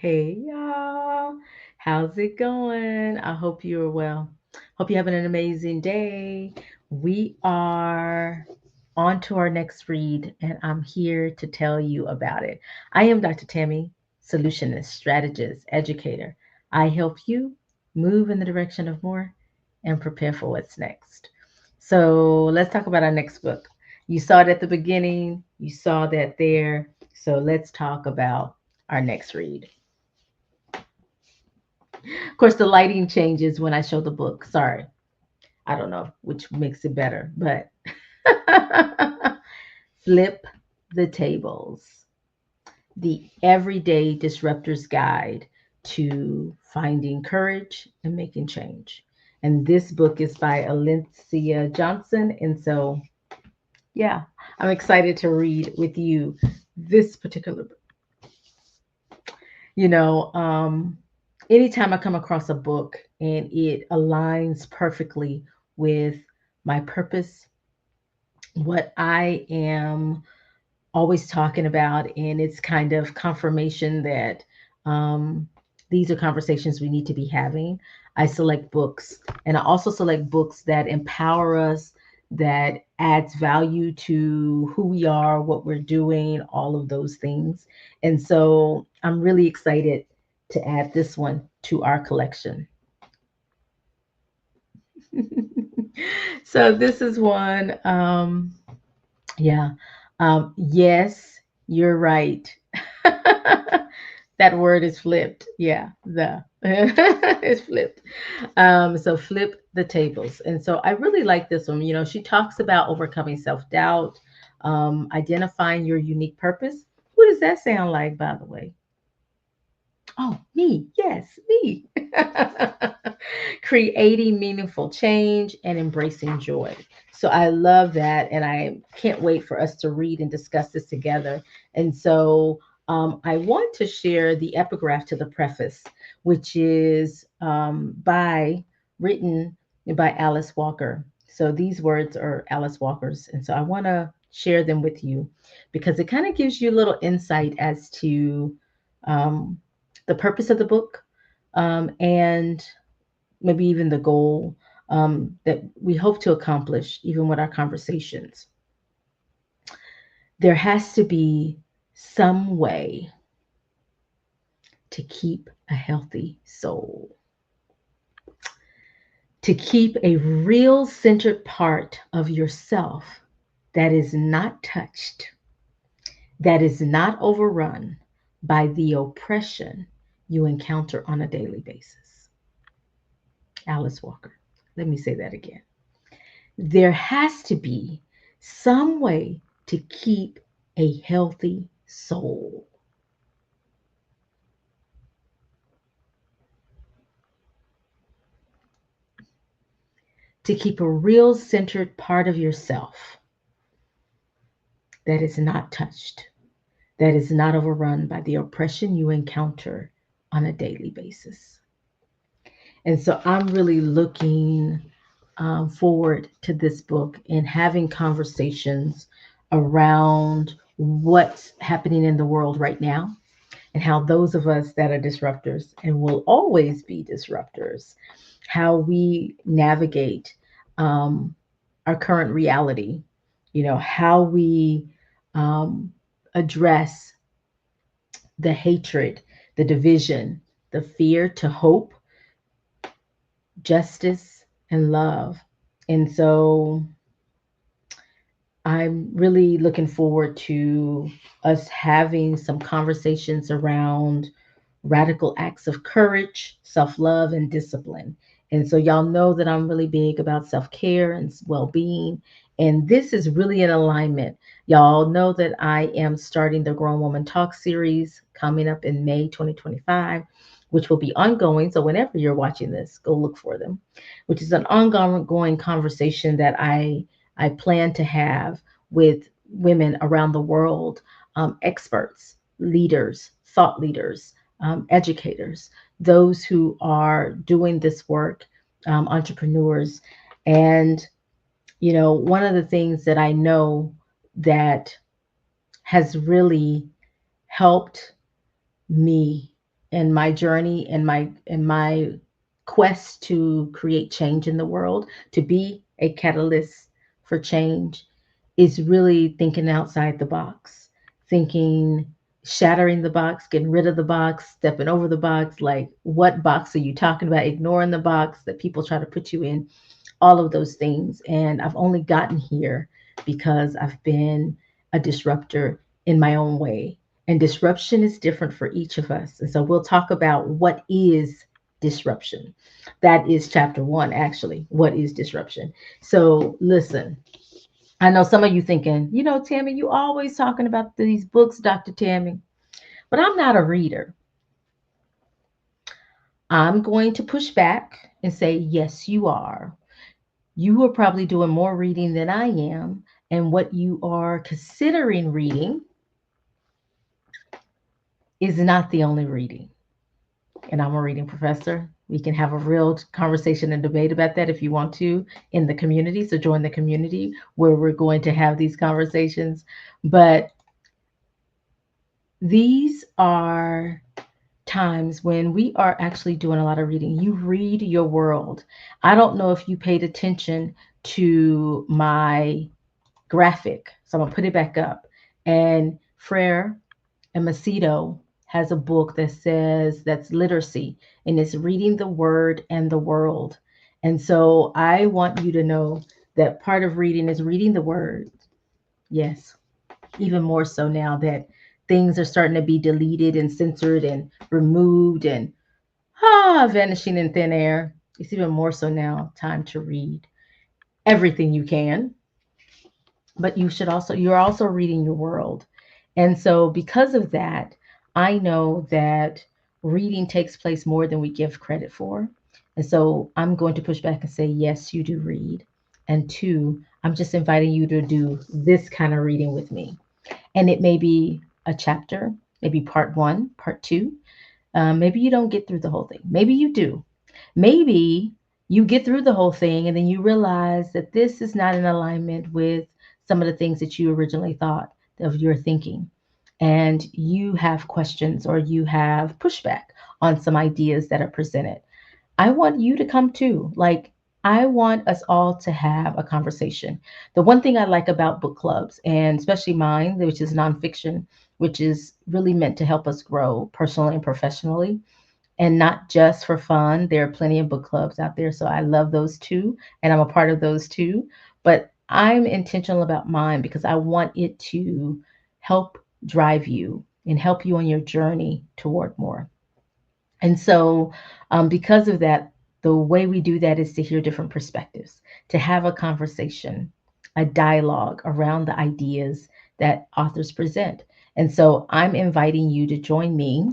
Hey y'all, how's it going? I hope you are well. Hope you're having an amazing day. We are on to our next read, and I'm here to tell you about it. I am Dr. Tammy, solutionist, strategist, educator. I help you move in the direction of more and prepare for what's next. So let's talk about our next book. You saw it at the beginning, you saw that there. So let's talk about our next read. Of course, the lighting changes when I show the book. Sorry. I don't know which makes it better, but Flip the Tables, the Everyday Disruptor's Guide to Finding Courage and Making Change. And this book is by Alencia Johnson. And so, yeah, I'm excited to read with you this particular book. You know, anytime I come across a book and it aligns perfectly with my purpose, what I am always talking about, and it's kind of confirmation that um, these are conversations we need to be having. I select books, and I also select books that empower us, that adds value to who we are, what we're doing, all of those things. And so I'm really excited to add this one to our collection. So this is one. Yeah. Yes, you're right. That word is flipped. Yeah, the it's flipped. So flip the tables. And so I really like this one. You know, she talks about overcoming self-doubt, identifying your unique purpose. Who does that sound like, by the way? Oh, me. Yes, me. Creating meaningful change and embracing joy. So I love that. And I can't wait for us to read and discuss this together. And so I want to share the epigraph to the preface, which is written by Alice Walker. So these words are Alice Walker's. And so I want to share them with you because it kind of gives you a little insight as to um, the purpose of the book, and maybe even the goal that we hope to accomplish, even with our conversations. There has to be some way to keep a healthy soul, to keep a real centered part of yourself that is not touched, that is not overrun by the oppression you encounter on a daily basis. Alice Walker. Let me say that again. There has to be some way to keep a healthy soul, to keep a real centered part of yourself that is not touched, that is not overrun by the oppression you encounter on a daily basis. And so I'm really looking forward to this book and having conversations around what's happening in the world right now and how those of us that are disruptors and will always be disruptors, how we navigate um, our current reality, you know, how we um, address the hatred, the division, the fear to hope, justice, and love. And so I'm really looking forward to us having some conversations around radical acts of courage, self love, and discipline. And so, y'all know that I'm really big about self care and well being. And this is really in alignment. Y'all know that I am starting the Grown Woman Talk series coming up in May 2025, which will be ongoing. So, whenever you're watching this, go look for them, which is an ongoing conversation that I plan to have with women around the world, experts, leaders, thought leaders, educators, those who are doing this work, entrepreneurs. And, you know, one of the things that I know that has really helped me in my journey and my quest to create change in the world, to be a catalyst for change, is really thinking outside the box, thinking, shattering the box, getting rid of the box, stepping over the box. Like, what box are you talking about? Ignoring the box that people try to put you in, all of those things. And I've only gotten here because I've been a disruptor in my own way. And disruption is different for each of us. And so we'll talk about what is disruption. That is chapter one, actually. What is disruption? So listen, I know some of you thinking, Tammy, you always talking about these books, Dr. Tammy, but I'm not a reader. I'm going to push back and say, yes, you are. You are probably doing more reading than I am. And what you are considering reading is not the only reading. And I'm a reading professor. We can have a real conversation and debate about that if you want to in the community. So join the community where we're going to have these conversations. But these are times when we are actually doing a lot of reading. You read your world. I don't know if you paid attention to my graphic. So I'm gonna put it back up. And Frere and Macedo has a book that says that's literacy, and it's reading the word and the world. And so I want you to know that part of reading is reading the word. Yes, even more so now that things are starting to be deleted and censored and removed and vanishing in thin air. It's even more so now time to read everything you can, but you're also reading your world. And so because of that, I know that reading takes place more than we give credit for. And so I'm going to push back and say, yes, you do read. And two, I'm just inviting you to do this kind of reading with me. And it may be a chapter, maybe part one, part two. Maybe you don't get through the whole thing. Maybe you do. Maybe you get through the whole thing and then you realize that this is not in alignment with some of the things that you originally thought of your thinking. And you have questions or you have pushback on some ideas that are presented. I want you to come too. Like, I want us all to have a conversation. The one thing I like about book clubs, and especially mine, which is nonfiction, which is really meant to help us grow personally and professionally, and not just for fun. There are plenty of book clubs out there. So I love those too. And I'm a part of those too. But I'm intentional about mine because I want it to help drive you and help you on your journey toward more. And so, because of that, the way we do that is to hear different perspectives, to have a conversation, a dialogue around the ideas that authors present. And so, I'm inviting you to join me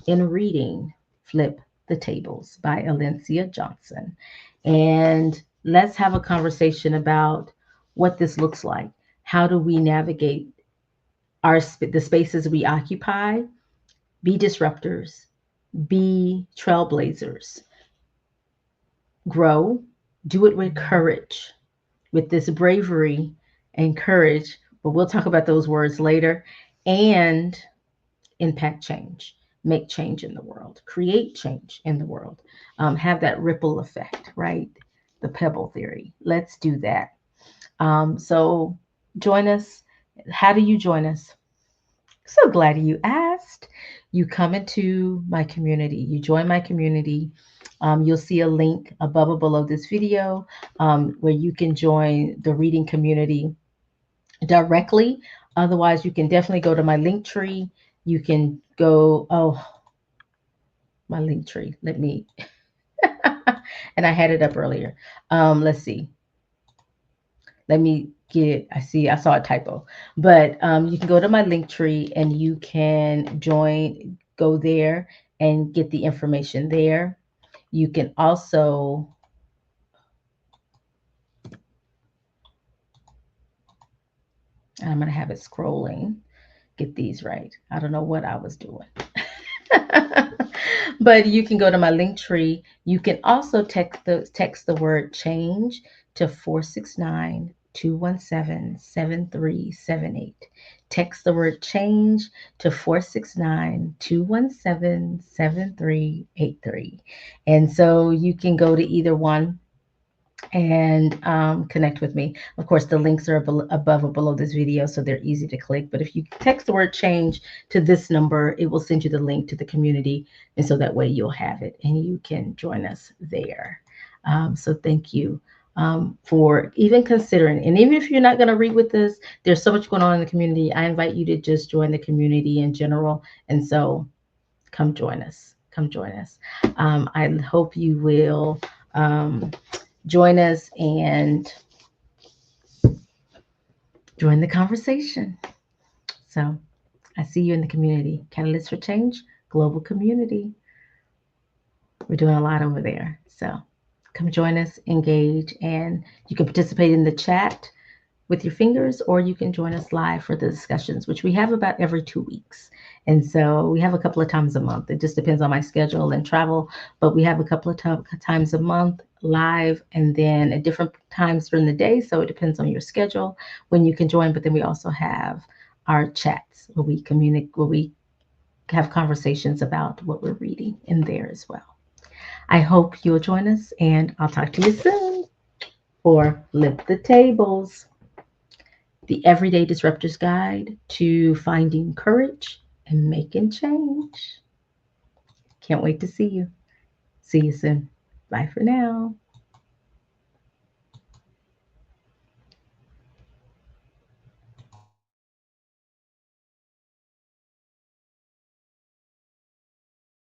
in reading Flip the Tables by Alencia Johnson. And let's have a conversation about what this looks like. How do we navigate the spaces we occupy, be disruptors, be trailblazers, grow, do it with courage, with this bravery and courage. But we'll talk about those words later. And impact change, make change in the world, create change in the world, have that ripple effect, right? The pebble theory. Let's do that. So join us. How do you join us? So glad you asked. You come into my community, you join my community. You'll see a link above or below this video where you can join the reading community directly. Otherwise, you can definitely go to my link tree. You can go, my link tree. Let me, and I had it up earlier. Let's see. Let me get, I saw a typo, but you can go to my link tree and you can go there and get the information there. You can also, I'm going to have it scrolling, get these right. I don't know what I was doing. But you can go to my link tree. You can also text the word change to 469-217-7378. Text the word change to 469-217-7383. And so you can go to either one and connect with me. Of course, the links are above or below this video, so they're easy to click. But if you text the word change to this number, it will send you the link to the community. And so that way you'll have it and you can join us there. So thank you for even considering. And even if you're not going to read with us, there's so much going on in the community. I invite you to just join the community in general. And so come join us. Come join us. I hope you will join us and join the conversation. So I see you in the community. Catalyst for Change, global community. We're doing a lot over there. So come join us, engage, and you can participate in the chat with your fingers, or you can join us live for the discussions, which we have about every 2 weeks. And so we have a couple of times a month. It just depends on my schedule and travel, but we have a couple of times a month live, and then at different times during the day. So it depends on your schedule when you can join. But then we also have our chats where we communicate, where we have conversations about what we're reading in there as well. I hope you'll join us, and I'll talk to you soon. Or Flip the Tables, the Everyday Disruptor's Guide to Finding Courage and Making Change. Can't wait to see you. See you soon. Bye for now.